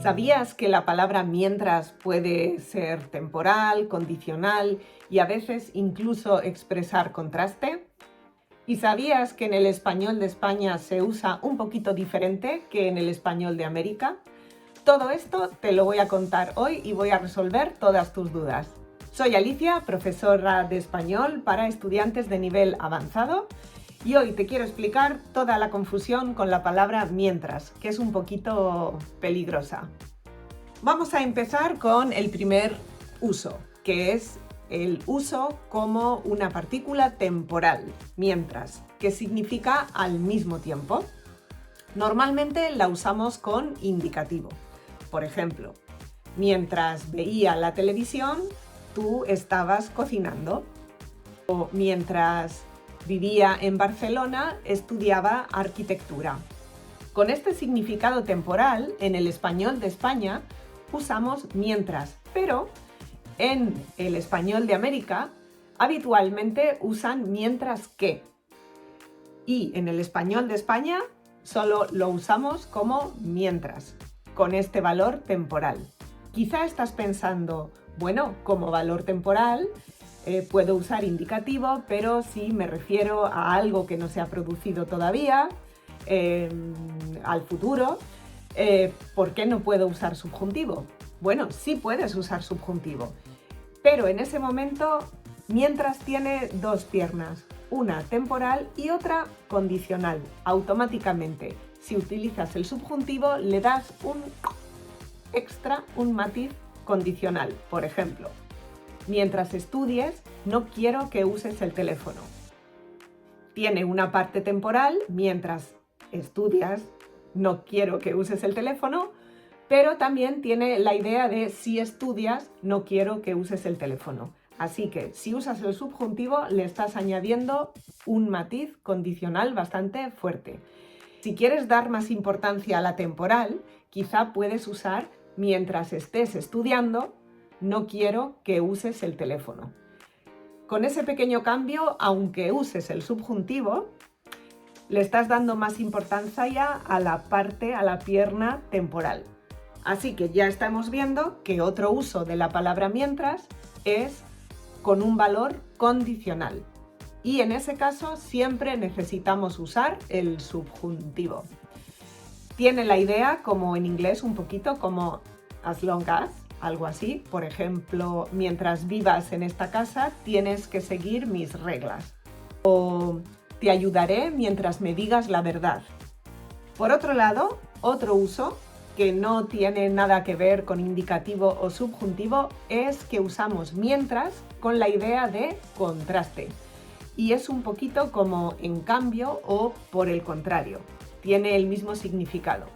¿Sabías que la palabra mientras puede ser temporal, condicional y a veces incluso expresar contraste? ¿Y sabías que en el español de España se usa un poquito diferente que en el español de América? Todo esto te lo voy a contar hoy y voy a resolver todas tus dudas. Soy Alicia, profesora de español para estudiantes de nivel avanzado, y hoy te quiero explicar toda la confusión con la palabra mientras, que es un poquito peligrosa. Vamos a empezar con el primer uso, que es el uso como una partícula temporal, mientras, que significa al mismo tiempo. Normalmente la usamos con indicativo. Por ejemplo, mientras veía la televisión, tú estabas cocinando. O mientras vivía en Barcelona, estudiaba arquitectura. Con este significado temporal, en el español de España, usamos mientras, pero en el español de América, habitualmente usan mientras que. Y en el español de España, solo lo usamos como mientras, con este valor temporal. Quizá estás pensando, bueno, como valor temporal, puedo usar indicativo, pero si me refiero a algo que no se ha producido todavía, al futuro, ¿por qué no puedo usar subjuntivo? Bueno, sí puedes usar subjuntivo, pero en ese momento, mientras tiene dos piernas, una temporal y otra condicional, automáticamente. Si utilizas el subjuntivo, le das un extra, un matiz condicional. Por ejemplo, mientras estudies, no quiero que uses el teléfono. Tiene una parte temporal, mientras estudias, no quiero que uses el teléfono, pero también tiene la idea de si estudias, no quiero que uses el teléfono. Así que si usas el subjuntivo, le estás añadiendo un matiz condicional bastante fuerte. Si quieres dar más importancia a la temporal, quizá puedes usar mientras estés estudiando, no quiero que uses el teléfono. Con ese pequeño cambio, aunque uses el subjuntivo, le estás dando más importancia a la pierna temporal. Así que ya estamos viendo que otro uso de la palabra mientras es con un valor condicional. Y en ese caso siempre necesitamos usar el subjuntivo. Tiene la idea, como en inglés, un poquito como as long as, algo así. Por ejemplo, mientras vivas en esta casa, tienes que seguir mis reglas. O te ayudaré mientras me digas la verdad. Por otro lado, otro uso que no tiene nada que ver con indicativo o subjuntivo es que usamos mientras con la idea de contraste. Y es un poquito como en cambio o por el contrario. Tiene el mismo significado.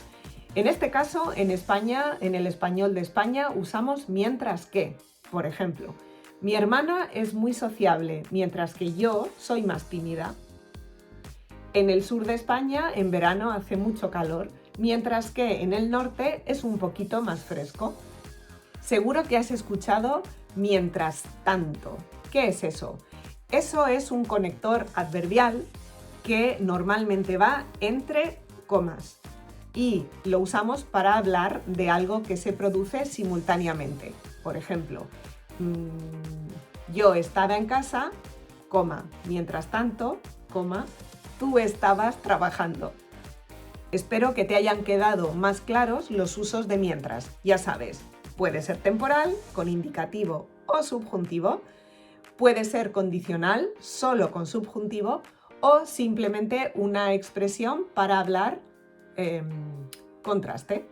En este caso, en España, en el español de España, usamos mientras que. Por ejemplo, mi hermana es muy sociable, mientras que yo soy más tímida. En el sur de España, en verano hace mucho calor, mientras que en el norte es un poquito más fresco. Seguro que has escuchado mientras tanto. ¿Qué es eso? Eso es un conector adverbial que normalmente va entre comas y lo usamos para hablar de algo que se produce simultáneamente. Por ejemplo, yo estaba en casa, coma, mientras tanto, coma, tú estabas trabajando. Espero que te hayan quedado más claros los usos de mientras. Ya sabes, puede ser temporal, con indicativo o subjuntivo, puede ser condicional, solo con subjuntivo, o simplemente una expresión para hablar contraste.